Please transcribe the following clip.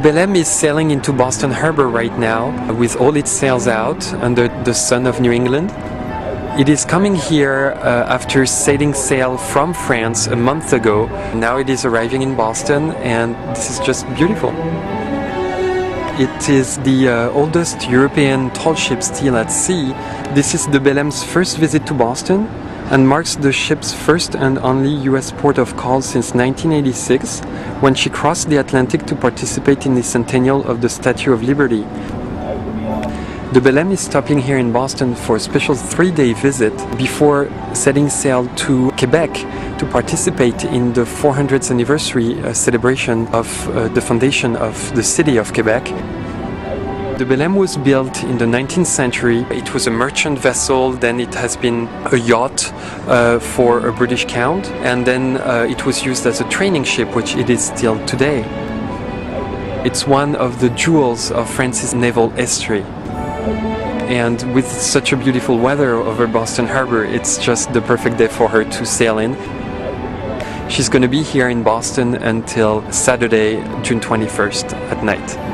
Belém is sailing into Boston Harbor right now with all its sails out under the sun of New England. It is coming here after setting sail from France a month ago. Now it is arriving in Boston, and this is just beautiful. It is the oldest European tall ship still at sea. This is the Belém's first visit to Boston and marks the ship's first and only US port of call since 1986, when she crossed the Atlantic to participate in the centennial of the Statue of Liberty. The Belém is stopping here in Boston for a special 3-day visit before setting sail to Quebec to participate in the 400th anniversary celebration of the foundation of the city of Quebec. The Belém was built in the 19th century. It was a merchant vessel, then it has been a yacht for a British count, and then it was used as a training ship, which it is still today. It's one of the jewels of France's naval history. And with such a beautiful weather over Boston Harbor, it's just the perfect day for her to sail in. She's going to be here in Boston until Saturday, June 21st at night.